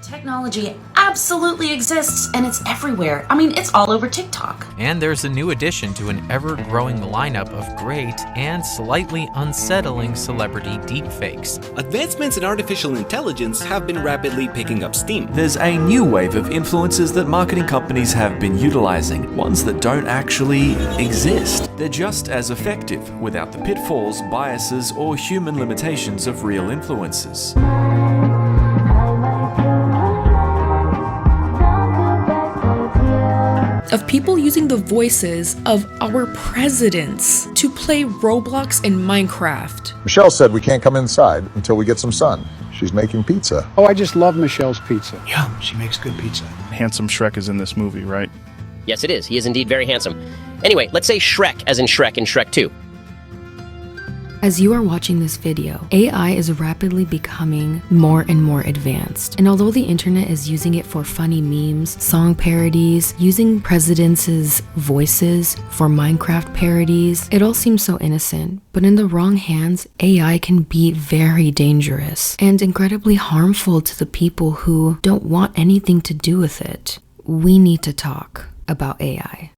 Technology absolutely exists, and it's everywhere. I mean, it's all over TikTok. And there's a new addition to an ever-growing lineup of great and slightly unsettling celebrity deepfakes. Advancements in artificial intelligence have been rapidly picking up steam. There's a new wave of influencers that marketing companies have been utilizing, ones that don't actually exist. They're just as effective without the pitfalls, biases, or human limitations of real influencers. Of people using the voices of our presidents to play Roblox and Minecraft. Michelle said we can't come inside until we get some sun. She's making pizza. Oh, I just love Michelle's pizza. Yum, she makes good pizza. Handsome Shrek is in this movie, right? Yes, it is. He is indeed very handsome. Anyway, let's say Shrek as in Shrek in Shrek 2. As you are watching this video, AI is rapidly becoming more and more advanced. And although the internet is using it for funny memes, song parodies, using presidents' voices for Minecraft parodies, it all seems so innocent. But in the wrong hands, AI can be very dangerous and incredibly harmful to the people who don't want anything to do with it. We need to talk about AI.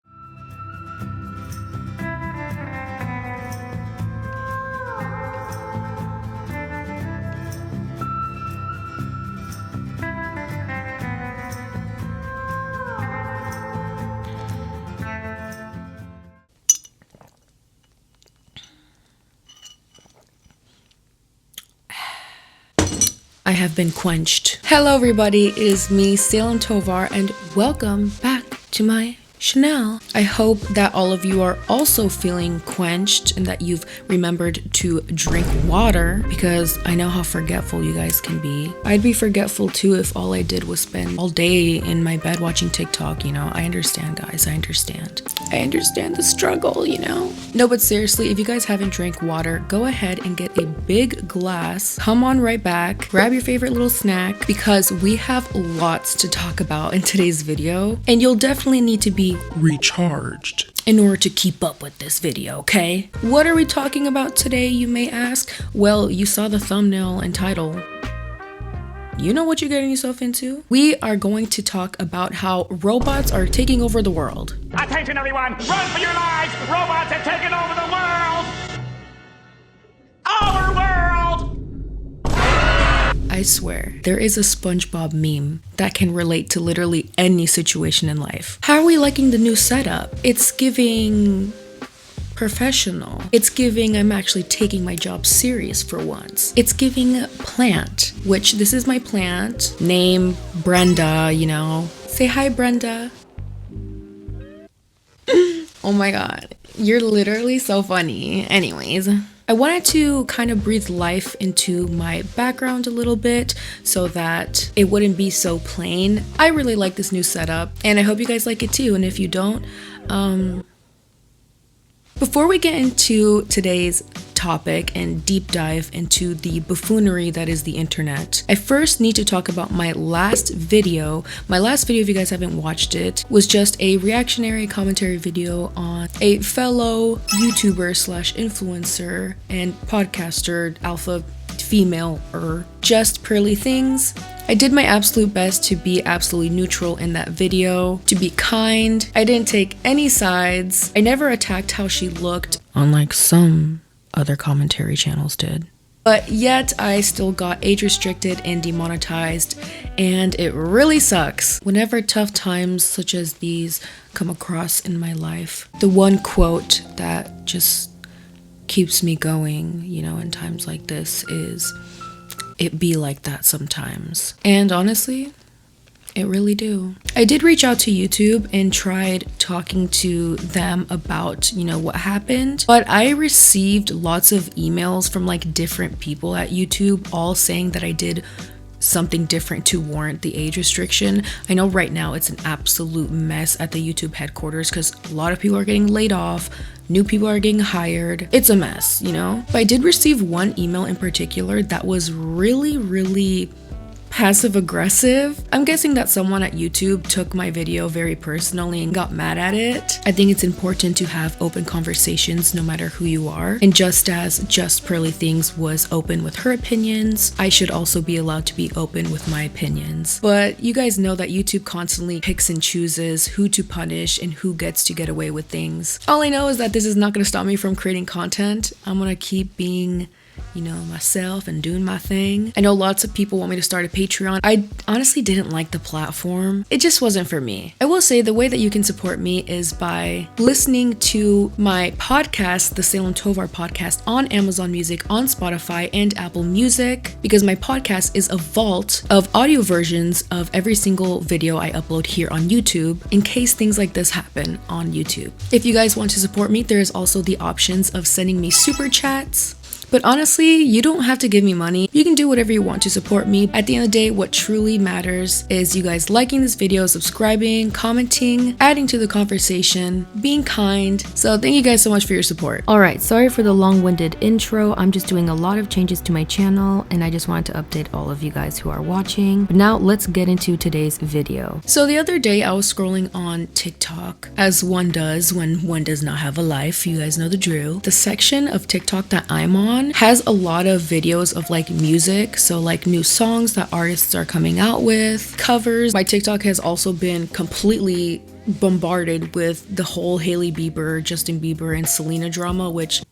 I have been quenched. Hello everybody, it is me, Salem Tovar, and welcome back to my channel. I hope that all of you are also feeling quenched and that you've remembered to drink water, because I know how forgetful you guys can be. I'd be forgetful too if all I did was spend all day in my bed watching TikTok, you know. I understand, guys, I understand. I understand the struggle, you know. No, but seriously, if you guys haven't drank water, go ahead and get a big glass, come on right back, grab your favorite little snack, because we have lots to talk about in today's video, and you'll definitely need to be recharged in order to keep up with this video, okay? What are we talking about today, you may ask? Well, you saw the thumbnail and title. You know what you're getting yourself into? We are going to talk about how robots are taking over the world. Attention everyone, run for your lives! Robots have taken over the world! Our world! I swear, there is a SpongeBob meme that can relate to literally any situation in life. How are we liking the new setup? It's giving professional. It's giving I'm actually taking my job serious for once. It's giving plant, which this is my plant. Name Brenda, you know. Say hi, Brenda. Oh my god, you're literally so funny. Anyways, I wanted to kind of breathe life into my background a little bit so that it wouldn't be so plain. I really like this new setup and I hope you guys like it too. And if you don't, before we get into today's topic and deep dive into the buffoonery that is the internet, I first need to talk about my last video. My last video, if you guys haven't watched it, was just a reactionary commentary video on a fellow YouTuber slash influencer and podcaster, alpha female, or just Pearly Things. I did my absolute best to be absolutely neutral in that video, to be kind. I didn't take any sides. I never attacked how she looked, unlike some other commentary channels did. But yet I still got age restricted and demonetized, and it really sucks. Whenever tough times such as these come across in my life, the one quote that just keeps me going, you know, in times like this is, "It be like that sometimes." And honestly, it really do. I did reach out to YouTube and tried talking to them about, you know, what happened, but I received lots of emails from like different people at YouTube, all saying that I did something different to warrant the age restriction. I know right now it's an absolute mess at the YouTube headquarters because a lot of people are getting laid off, new people are getting hired. It's a mess, you know? But I did receive one email in particular that was really passive aggressive. I'm guessing that someone at YouTube took my video very personally and got mad at it. I think it's important to have open conversations no matter who you are. And just as Just Pearly Things was open with her opinions, I should also be allowed to be open with my opinions. But you guys know that YouTube constantly picks and chooses who to punish and who gets to get away with things. All I know is that this is not going to stop me from creating content. I'm going to keep being, myself and doing my thing. I know lots of people want me to start a Patreon. I honestly didn't like the platform. It just wasn't for me. I will say the way that you can support me is by listening to my podcast, the Salem Tovar podcast, on Amazon Music, on Spotify, and Apple Music, because my podcast is a vault of audio versions of every single video I upload here on YouTube in case things like this happen on YouTube. If you guys want to support me, there is also the options of sending me super chats. But honestly, you don't have to give me money. You can do whatever you want to support me. At the end of the day, what truly matters is you guys liking this video, subscribing, commenting, adding to the conversation, being kind. So thank you guys so much for your support. Alright, sorry for the long-winded intro. I'm just doing a lot of changes to my channel and I just wanted to update all of you guys who are watching. But now let's get into today's video. So the other day I was scrolling on TikTok, as one does when one does not have a life. You guys know the drill. The section of TikTok that I'm on has a lot of videos of like music, so like new songs that artists are coming out with, covers. My TikTok has also been completely bombarded with the whole Hailey Bieber, Justin Bieber, and Selena drama, which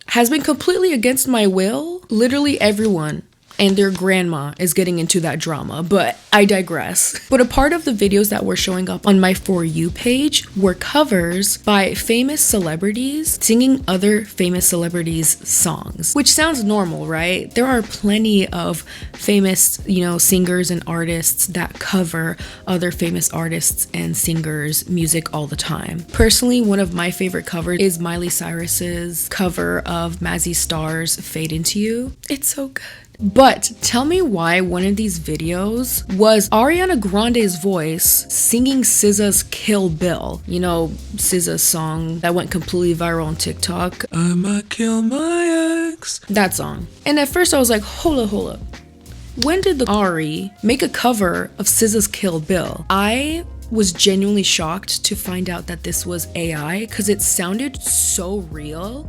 has been completely against my will. Literally everyone and their grandma is getting into that drama, but I digress. But a part of the videos that were showing up on my For You page were covers by famous celebrities singing other famous celebrities' songs, which sounds normal, right? There are plenty of famous, singers and artists that cover other famous artists and singers' music all the time. Personally, one of my favorite covers is Miley Cyrus's cover of Mazzy Star's Fade Into You. It's so good. But tell me why one of these videos was Ariana Grande's voice singing SZA's Kill Bill. SZA's song that went completely viral on TikTok. I'ma kill my ex. That song. And at first I was like, hold up. When did the Ari make a cover of SZA's Kill Bill? I was genuinely shocked to find out that this was AI because it sounded so real.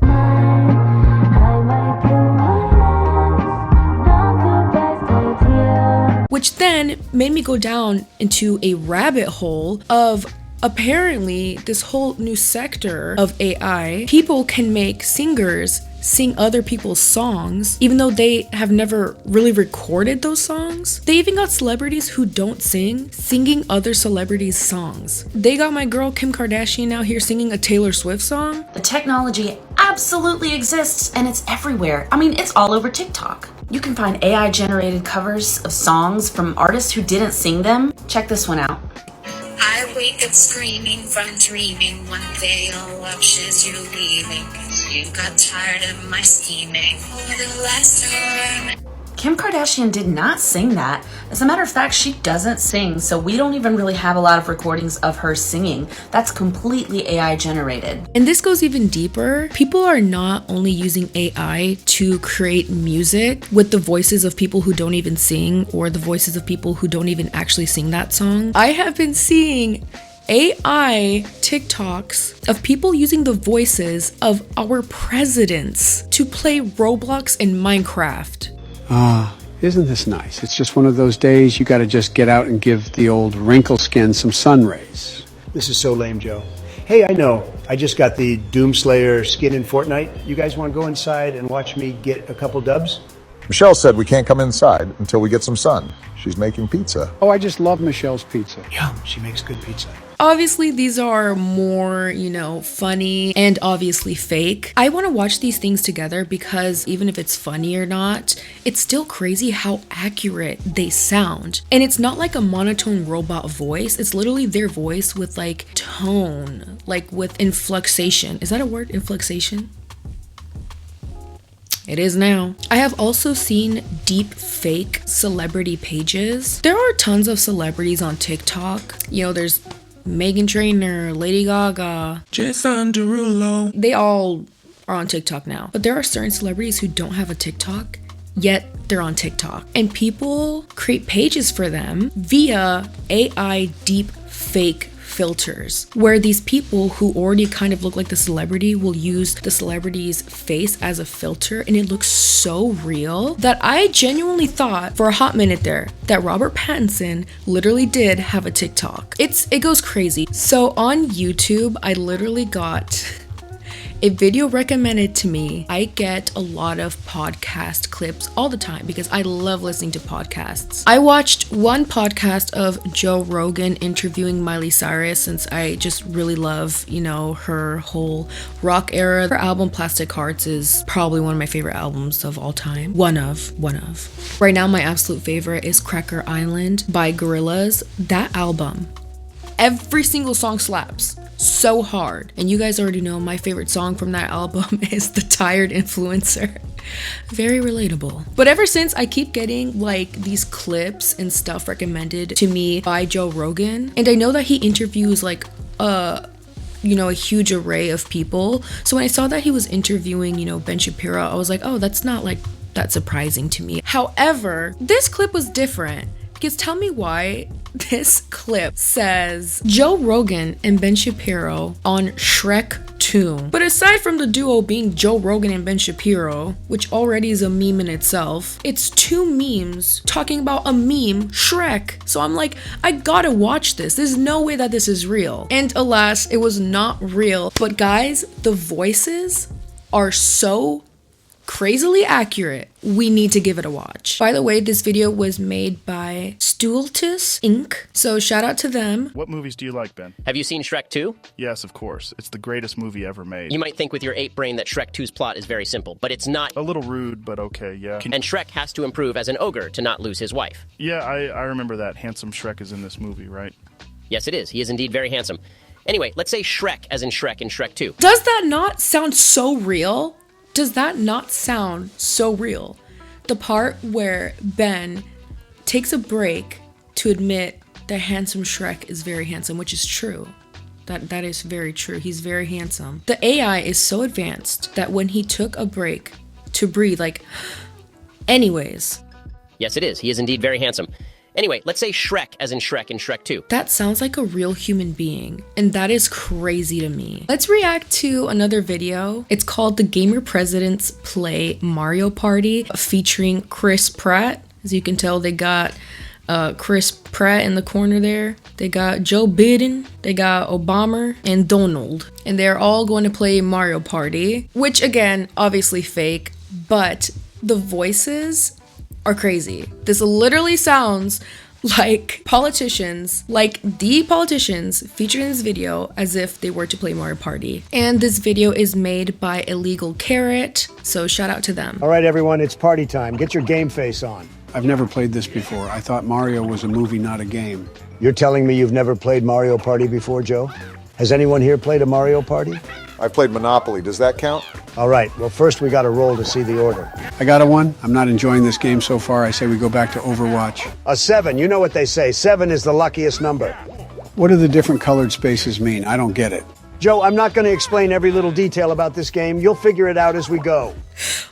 Which then made me go down into a rabbit hole of apparently this whole new sector of AI. People can make singers sing other people's songs, even though they have never really recorded those songs. They even got celebrities who don't sing, singing other celebrities' songs. They got my girl Kim Kardashian out here singing a Taylor Swift song. The technology absolutely exists and it's everywhere. I mean, it's all over TikTok. You can find AI-generated covers of songs from artists who didn't sing them. Check this one out. I wake up screaming from dreaming. One day all options you leaving. You got tired of my scheming. For the last time. Kim Kardashian did not sing that. As a matter of fact, she doesn't sing, so we don't even really have a lot of recordings of her singing. That's completely AI generated. And this goes even deeper. People are not only using AI to create music with the voices of people who don't even sing or the voices of people who don't even actually sing that song. I have been seeing AI TikToks of people using the voices of our presidents to play Roblox and Minecraft. Isn't this nice? It's just one of those days you gotta just get out and give the old wrinkle skin some sun rays. This is so lame, Joe. Hey, I know. I just got the Doomslayer skin in Fortnite. You guys want to go inside and watch me get a couple dubs? Michelle said we can't come inside until we get some sun. She's making pizza. Oh, I just love Michelle's pizza. Yum, she makes good pizza. Obviously, these are more, funny and obviously fake. I want to watch these things together because even if it's funny or not, it's still crazy how accurate they sound. And it's not like a monotone robot voice. It's literally their voice with like tone, like with influxation. Is that a word? Influxation? It is now. I have also seen deep fake celebrity pages. There are tons of celebrities on TikTok. There's Meghan Trainor, Lady Gaga, Jason Derulo. They all are on TikTok now. But there are certain celebrities who don't have a TikTok yet they're on TikTok. And people create pages for them via AI deep fake filters, where these people who already kind of look like the celebrity will use the celebrity's face as a filter, and it looks so real that I genuinely thought for a hot minute there that Robert Pattinson literally did have a TikTok. It goes crazy. So on YouTube, I literally got a video recommended to me. I get a lot of podcast clips all the time because I love listening to podcasts. I watched one podcast of Joe Rogan interviewing Miley Cyrus, since I just really love, her whole rock era. Her album Plastic Hearts is probably one of my favorite albums of all time. One of. Right now, my absolute favorite is Cracker Island by Gorillaz. That album, every single song slaps so hard. And you guys already know my favorite song from that album is The Tired Influencer. Very relatable. But ever since, I keep getting like these clips and stuff recommended to me by Joe Rogan. And I know that he interviews like a huge array of people. So when I saw that he was interviewing, Ben Shapiro, I was like, oh, that's not like that surprising to me. However, this clip was different. Because tell me why this clip says Joe Rogan and Ben Shapiro on Shrek 2. But aside from the duo being Joe Rogan and Ben Shapiro, which already is a meme in itself, it's two memes talking about a meme, Shrek. So I'm like, I gotta watch this. There's no way that this is real. And alas, it was not real. But guys, the voices are so crazily accurate. We need to give it a watch. By the way, this video was made by Stultus Inc. So shout out to them. What movies do you like, Ben? Have you seen Shrek 2? Yes, of course. It's the greatest movie ever made. You might think with your ape brain that Shrek 2's plot is very simple, but it's not. A little rude, but okay, yeah. And Shrek has to improve as an ogre to not lose his wife. Yeah, I remember that. Handsome Shrek is in this movie, right? Yes, it is. He is indeed very handsome. Anyway, let's say Shrek as in Shrek 2. Does that not sound so real? Does that not sound so real? The part where Ben takes a break to admit that handsome Shrek is very handsome, which is true. That is very true. He's very handsome. The AI is so advanced that when he took a break to breathe, like, anyways. Yes, it is. He is indeed very handsome. Anyway, let's say Shrek as in Shrek 2. That sounds like a real human being, and that is crazy to me. Let's react to another video. It's called The Gamer Presidents Play Mario Party, featuring Chris Pratt. As you can tell, they got Chris Pratt in the corner there. They got Joe Biden, they got Obama, and Donald. And they're all going to play Mario Party, which again, obviously fake, but the voices are crazy. This literally sounds like politicians, like the politicians featured in this video, as if they were to play Mario Party. And this video is made by Illegal Carrot, so shout out to them. All right, everyone, it's party time. Get your game face on. I've never played this before. I thought Mario was a movie, not a game. You're telling me you've never played Mario Party before, Joe? Has anyone here played a Mario Party? I've played Monopoly. Does that count? All right, well, first we got to roll to see the order. I got a 1. I'm not enjoying this game so far. I say we go back to Overwatch. A 7. You know what they say. 7 is the luckiest number. What do the different colored spaces mean? I don't get it. Joe, I'm not going to explain every little detail about this game. You'll figure it out as we go.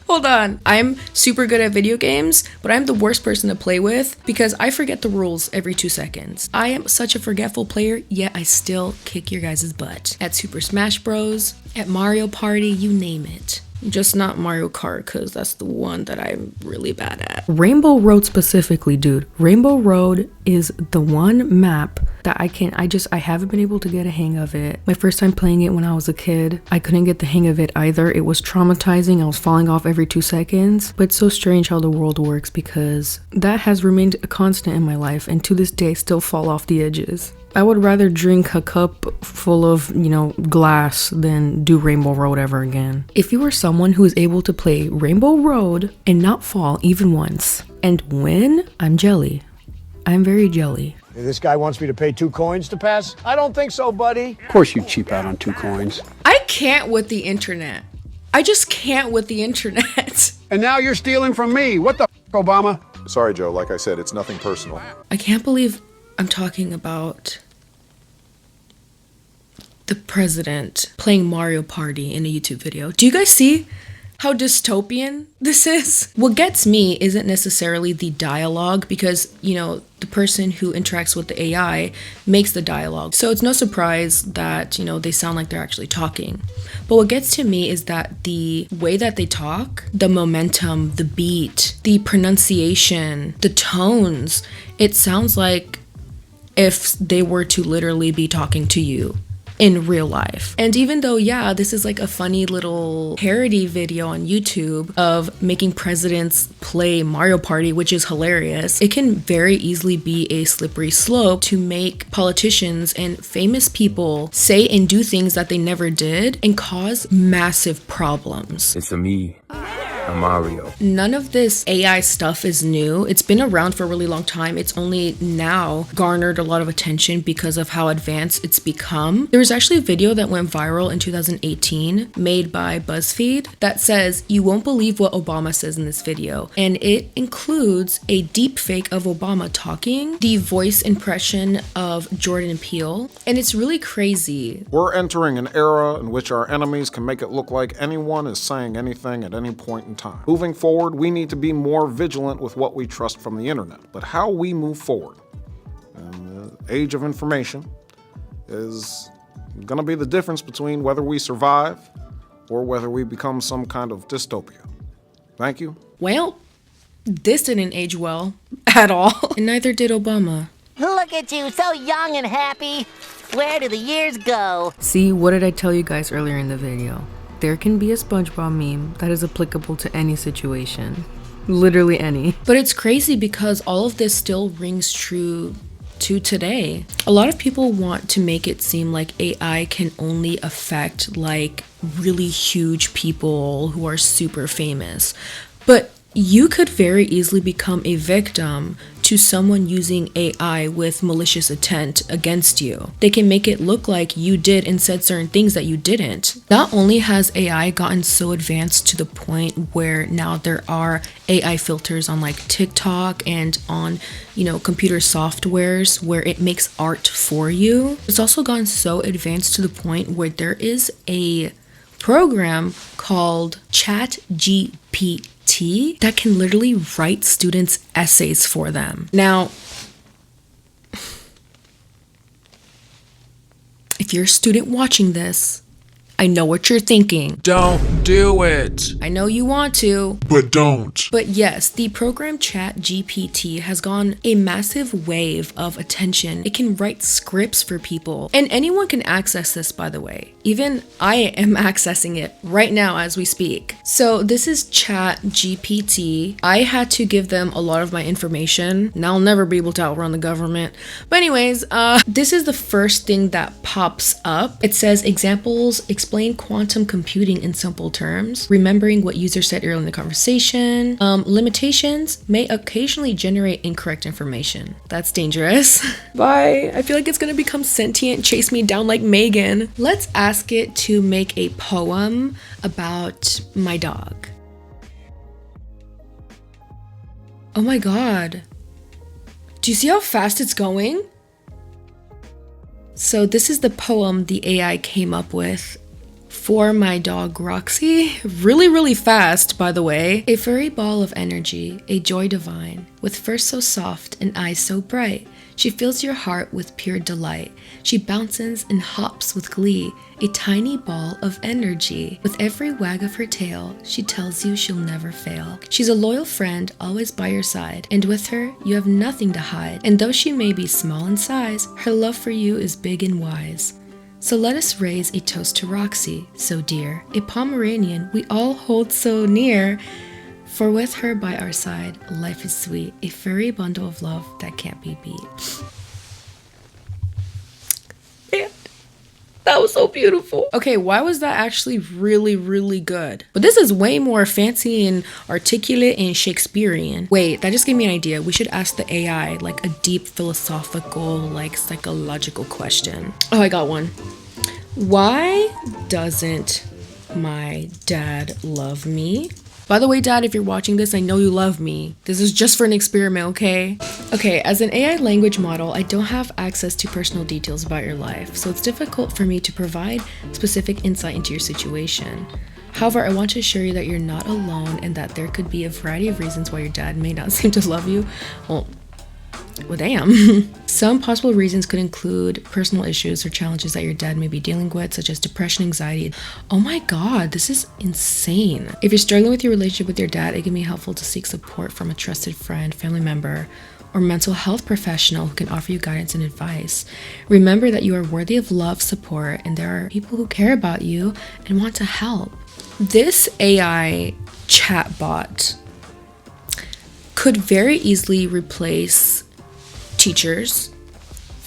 Hold on. I'm super good at video games, but I'm the worst person to play with because I forget the rules every 2 seconds. I am such a forgetful player, yet I still kick your guys' butt. At Super Smash Bros, at Mario Party, you name it. Just not Mario Kart, because that's the one that I'm really bad at. Rainbow Road specifically, dude. Rainbow Road is the one map that I haven't been able to get a hang of it. My first time playing it when I was a kid, I couldn't get the hang of it either. It was traumatizing. I was falling off every 2 seconds. But it's so strange how the world works, because that has remained a constant in my life, and to this day I still fall off the edges. I would rather drink a cup full of, glass than do Rainbow Road ever again. If you are someone who is able to play Rainbow Road and not fall even once and win, I'm jelly. I'm very jelly. This guy wants me to pay 2 coins to pass? I don't think so, buddy. Of course you cheap out on 2 coins. I can't with the internet. I just can't with the internet. And now you're stealing from me. What the f, Obama? Sorry, Joe. Like I said, it's nothing personal. I can't believe I'm talking about the president playing Mario Party in a YouTube video. Do you guys see how dystopian this is. What gets me isn't necessarily the dialogue because, you know, the person who interacts with the AI makes the dialogue. So it's no surprise that, you know, they sound like they're actually talking. But what gets to me is that the way that they talk, the momentum, the beat, the pronunciation, the tones, it sounds like if they were to literally be talking to you in real life. And even though, yeah, this is like a funny little parody video on YouTube of making presidents play Mario Party, which is hilarious, it can very easily be a slippery slope to make politicians and famous people say and do things that they never did and cause massive problems. It's a me. Mario. None of this AI stuff is new. It's been around for a really long time. It's only now garnered a lot of attention because of how advanced it's become. There was actually a video that went viral in 2018 made by BuzzFeed that says, "You won't believe what Obama says in this video." And it includes a deepfake of Obama talking, the voice impression of Jordan Peele, and it's really crazy. We're entering an era in which our enemies can make it look like anyone is saying anything at any point in time. Moving forward, we need to be more vigilant with what we trust from the internet, but how we move forward in the age of information is going to be the difference between whether we survive or whether we become some kind of dystopia. Thank you. Well, this didn't age well at all, and neither did Obama. Look at you, so young and happy. Where do the years go? See, what did I tell you guys earlier in the video? There can be a SpongeBob meme that is applicable to any situation. Literally any. But it's crazy because all of this still rings true to today. A lot of people want to make it seem like AI can only affect like really huge people who are super famous. But you could very easily become a victim to someone using AI with malicious intent against you. They can make it look like you did and said certain things that you didn't. Not only has AI gotten so advanced to the point where now there are AI filters on like TikTok and on, you know, computer softwares where it makes art for you. It's also gotten so advanced to the point where there is a program called ChatGPT that can literally write students' essays for them. Now, if you're a student watching this, I know what you're thinking. Don't do it. I know you want to, but don't. But yes, the program ChatGPT has gone a massive wave of attention. It can write scripts for people, and anyone can access this, by the way. Even I am accessing it right now as we speak. So this is ChatGPT. I had to give them a lot of my information. Now I'll never be able to outrun the government. But anyways, this is the first thing that pops up. It says examples, explain quantum computing in simple terms, remembering what user said earlier in the conversation, limitations, may occasionally generate incorrect information. That's dangerous. Bye. I feel like it's gonna become sentient, chase me down like Megan. Let's ask it to make a poem about my dog. Oh my god. Do you see how fast it's going? So this is the poem the AI came up with for my dog Roxy. Really fast, by the way. A furry ball of energy, a joy divine, with fur so soft and eyes so bright. She fills your heart with pure delight. She bounces and hops with glee, a tiny ball of energy. With every wag of her tail, she tells you she'll never fail. She's a loyal friend, always by your side, and with her, you have nothing to hide. And though she may be small in size, her love for you is big and wise. So let us raise a toast to Roxy, so dear, a Pomeranian we all hold so near. For with her by our side, life is sweet, a furry bundle of love that can't be beat. Man, that was so beautiful. Okay, why was that actually really good? But this is way more fancy and articulate and Shakespearean. Wait, that just gave me an idea. We should ask the AI like a deep philosophical, like psychological question. Oh, I got one. Why doesn't my dad love me? By the way, Dad, if you're watching this, I know you love me. This is just for an experiment, okay? Okay, as an AI language model, I don't have access to personal details about your life, so it's difficult for me to provide specific insight into your situation. However, I want to assure you that you're not alone and that there could be a variety of reasons why your dad may not seem to love you. Well, damn. Some possible reasons could include personal issues or challenges that your dad may be dealing with, such as depression, anxiety. Oh my god, this is insane. If you're struggling with your relationship with your dad, it can be helpful to seek support from a trusted friend, family member, or mental health professional who can offer you guidance and advice. Remember that you are worthy of love, support, and there are people who care about you and want to help. This AI chatbot could very easily replace teachers,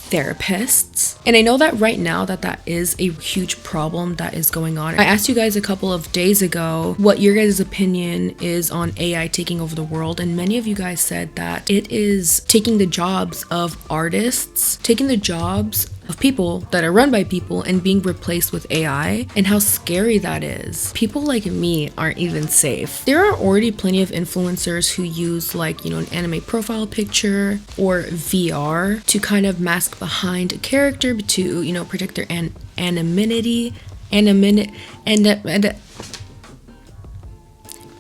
therapists, and I know that right now that is a huge problem that is going on. I asked you guys a couple of days ago what your guys' opinion is on AI taking over the world, and many of you guys said that it is taking the jobs of artists, taking the jobs of people that are run by people and being replaced with AI, and how scary that is. People like me aren't even safe. There are already plenty of influencers who use an anime profile picture or VR to kind of mask behind a character to, protect their anonymity.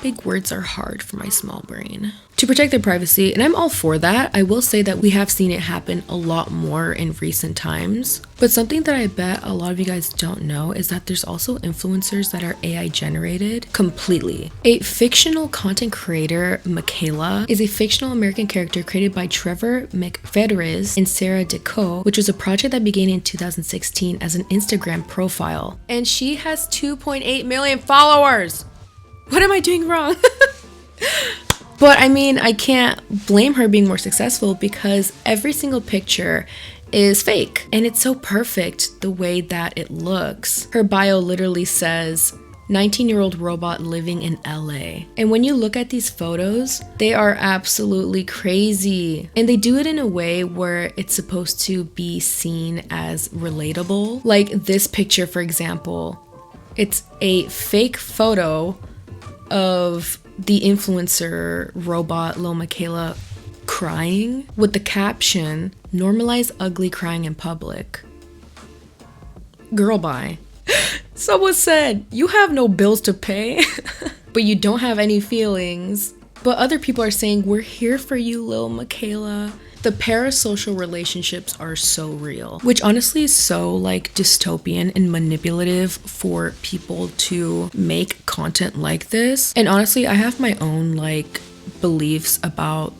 Big words are hard for my small brain. To protect their privacy, and I'm all for that. I will say that we have seen it happen a lot more in recent times. But something that I bet a lot of you guys don't know is that there's also influencers that are AI generated completely. A fictional content creator, Michaela, is a fictional American character created by Trevor McFederiz and Sarah Deco, which was a project that began in 2016 as an Instagram profile. And she has 2.8 million followers. What am I doing wrong? But I mean, I can't blame her being more successful because every single picture is fake and it's so perfect the way that it looks. Her bio literally says 19-year-old robot living in LA. And when you look at these photos, they are absolutely crazy. And they do it in a way where it's supposed to be seen as relatable. Like this picture, for example, it's a fake photo of the influencer robot Lil Michaela crying with the caption, "Normalize ugly crying in public." Girl, bye. Someone said, you have no bills to pay, but you don't have any feelings. But other people are saying, we're here for you, Lil Michaela. The parasocial relationships are so real, which honestly is so dystopian and manipulative for people to make content like this. And honestly, I have my own beliefs about,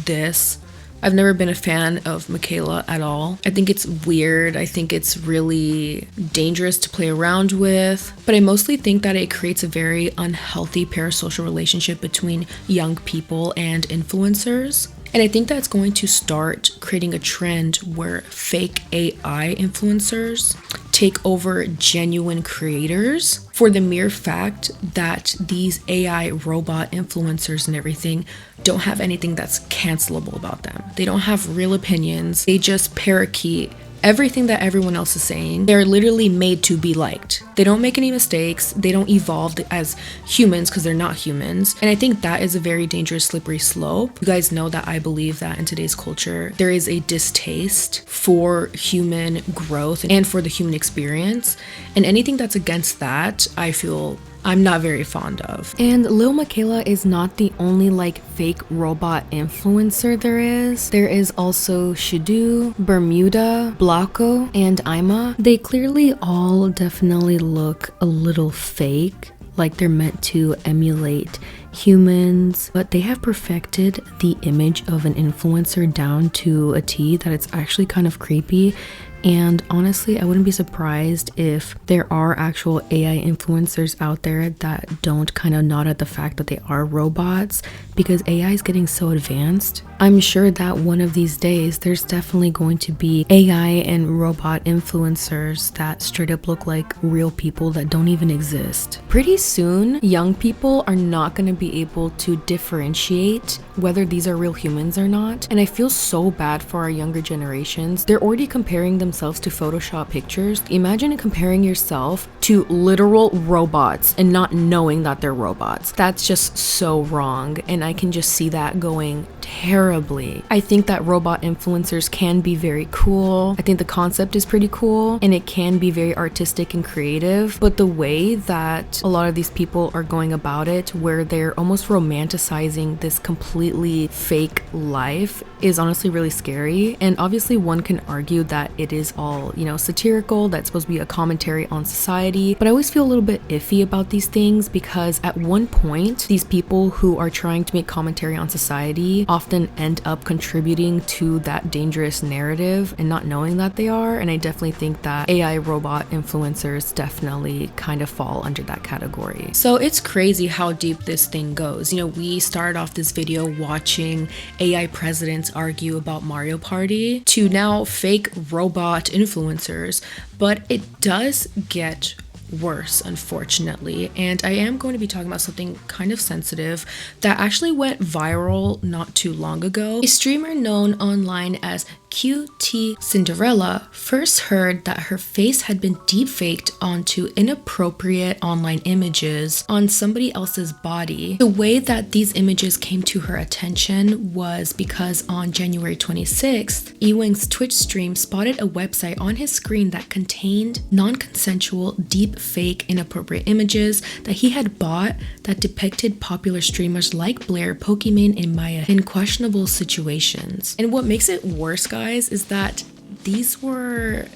this. I've never been a fan of Michaela at all. I think it's weird. I think it's really dangerous to play around with. But I mostly think that it creates a very unhealthy parasocial relationship between young people and influencers. And I think that's going to start creating a trend where fake AI influencers take over genuine creators for the mere fact that these AI robot influencers and everything don't have anything that's cancelable about them. They don't have real opinions. They just parakeet everything that everyone else is saying. They're literally made to be liked. They don't make any mistakes. They don't evolve as humans because they're not humans. And I think that is a very dangerous slippery slope. You guys know that I believe that in today's culture, there is a distaste for human growth and for the human experience. And anything that's against that, I feel I'm not very fond of. And Lil Michaela is not the only fake robot influencer there is. There is also Shidu, Bermuda, Blanco, and Ima. They clearly all definitely look a little fake, like they're meant to emulate humans, but they have perfected the image of an influencer down to a T that it's actually kind of creepy. And honestly, I wouldn't be surprised if there are actual AI influencers out there that don't kind of nod at the fact that they are robots, because AI is getting so advanced. I'm sure that one of these days, there's definitely going to be AI and robot influencers that straight up look like real people that don't even exist. Pretty soon, young people are not going to be able to differentiate whether these are real humans or not. And I feel so bad for our younger generations. They're already comparing themselves to Photoshop pictures. Imagine comparing yourself to literal robots and not knowing that they're robots. That's just so wrong, and I can just see that going terribly. I think that robot influencers can be very cool. I think the concept is pretty cool and it can be very artistic and creative, but the way that a lot of these people are going about it, where they're almost romanticizing this completely fake life, is honestly really scary. And obviously one can argue that it is all, you know, satirical, that's supposed to be a commentary on society, but I always feel a little bit iffy about these things, because at one point these people who are trying to make commentary on society often end up contributing to that dangerous narrative and not knowing that they are. And I definitely think that AI robot influencers definitely kind of fall under that category. So it's crazy how deep this thing goes. You know, we started off this video watching AI presidents argue about Mario Party to now fake robot influencers, but it does get worse, unfortunately. And I am going to be talking about something kind of sensitive that actually went viral not too long ago. A streamer known online as QT Cinderella first heard that her face had been deepfaked onto inappropriate online images on somebody else's body. The way that these images came to her attention was because on January 26th, Ewing's Twitch stream spotted a website on his screen that contained non-consensual deepfake inappropriate images that he had bought that depicted popular streamers like Blair, Pokimane, and Maya in questionable situations. And what makes it worse, guys, is that these were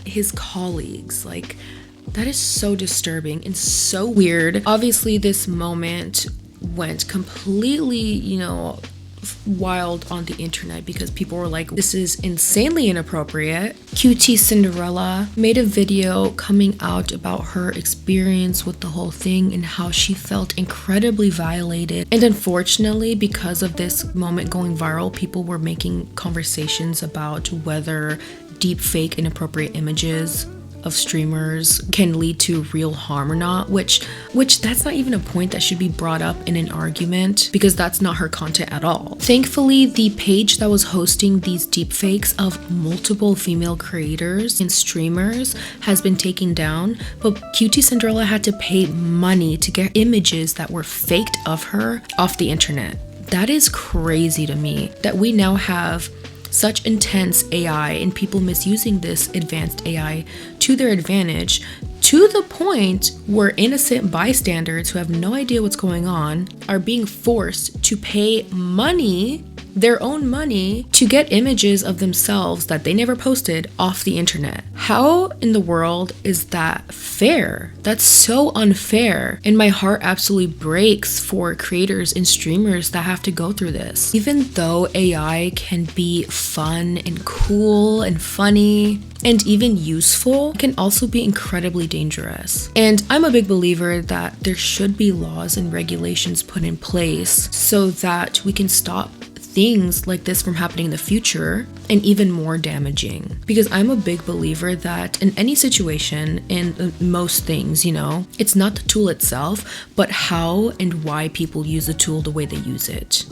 his colleagues. Like, that is so disturbing and so weird. Obviously, this moment went completely, you know, wild on the internet because people were like, this is insanely inappropriate. QT Cinderella made a video coming out about her experience with the whole thing and how she felt incredibly violated. And unfortunately, because of this moment going viral, people were making conversations about whether deepfake inappropriate images of streamers can lead to real harm or not, which that's not even a point that should be brought up in an argument, because that's not her content at all. Thankfully, the page that was hosting these deepfakes of multiple female creators and streamers has been taken down, but QT Cinderella had to pay money to get images that were faked of her off the internet. That is crazy to me, that we now have such intense AI and people misusing this advanced AI to their advantage, to the point where innocent bystanders who have no idea what's going on are being forced to pay money, their own money, to get images of themselves that they never posted off the internet. How in the world is that fair? That's so unfair. And my heart absolutely breaks for creators and streamers that have to go through this. Even though AI can be fun and cool and funny and even useful, it can also be incredibly dangerous. And I'm a big believer that there should be laws and regulations put in place so that we can stop things like this from happening in the future, and even more damaging. Because I'm a big believer that in any situation, in most things, you know, it's not the tool itself, but how and why people use the tool the way they use it,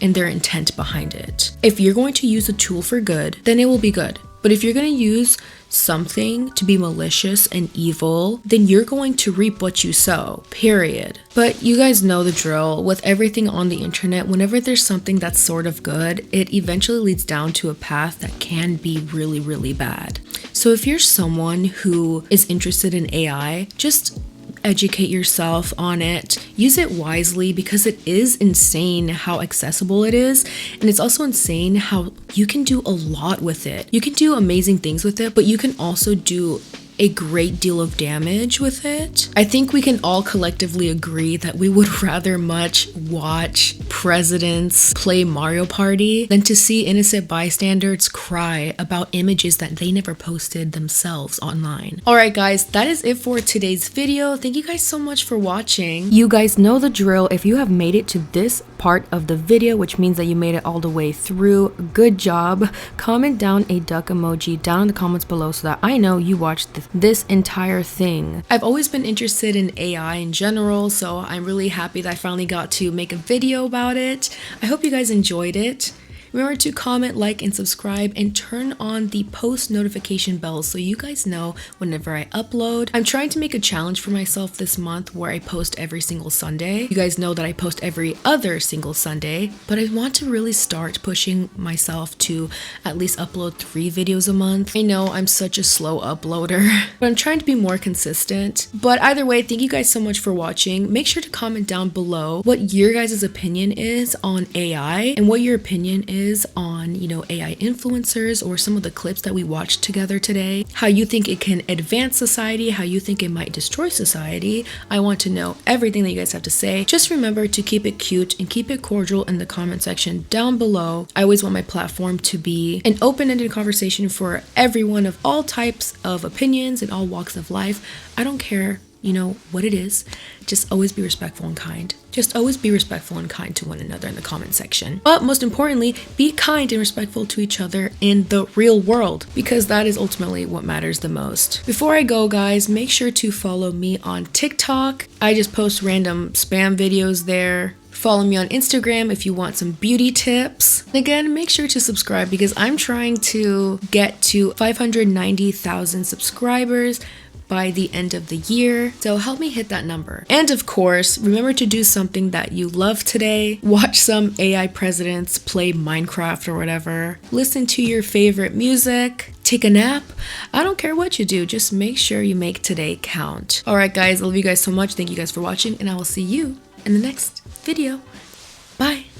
and their intent behind it. If you're going to use a tool for good, then it will be good. But if you're going to use something to be malicious and evil, then you're going to reap what you sow, period. But you guys know the drill. With everything on the internet, whenever there's something that's sort of good, it eventually leads down to a path that can be really, really bad. So if you're someone who is interested in AI, just educate yourself on it, use it wisely, because it is insane how accessible it is, and it's also insane how you can do a lot with it. You can do amazing things with it, but you can also do a great deal of damage with it. I think we can all collectively agree that we would rather much watch presidents play Mario Party than to see innocent bystanders cry about images that they never posted themselves online. Alright guys, that is it for today's video. Thank you guys so much for watching. You guys know the drill. If you have made it to this part of the video, which means that you made it all the way through, good job. Comment down a duck emoji down in the comments below so that I know you watched this entire thing. I've always been interested in AI in general, so I'm really happy that I finally got to make a video about it. I hope you guys enjoyed it. Remember to comment, like, and subscribe, and turn on the post notification bells so you guys know whenever I upload. I'm trying to make a challenge for myself this month where I post every single Sunday. You guys know that I post every other single Sunday, but I want to really start pushing myself to at least upload 3 videos a month. I know I'm such a slow uploader, but I'm trying to be more consistent. But either way, thank you guys so much for watching. Make sure to comment down below what your guys' opinion is on AI and what your opinion is on, you know, AI influencers or some of the clips that we watched together today. How you think it can advance society, how you think it might destroy society. I want to know everything that you guys have to say. Just remember to keep it cute and keep it cordial in the comment section down below. I always want my platform to be an open-ended conversation for everyone of all types of opinions and all walks of life. I don't care, you know, what it is. Just always be respectful and kind. Just always be respectful and kind to one another in the comment section. But most importantly, be kind and respectful to each other in the real world, because that is ultimately what matters the most. Before I go, guys, make sure to follow me on TikTok. I just post random spam videos there. Follow me on Instagram if you want some beauty tips. Again, make sure to subscribe because I'm trying to get to 590,000 subscribers by the end of the year. So help me hit that number. And of course, remember to do something that you love today. Watch some AI presidents play Minecraft or whatever. Listen to your favorite music. Take a nap. I don't care what you do. Just make sure you make today count. All right, guys. I love you guys so much. Thank you guys for watching, and I will see you in the next video. Bye.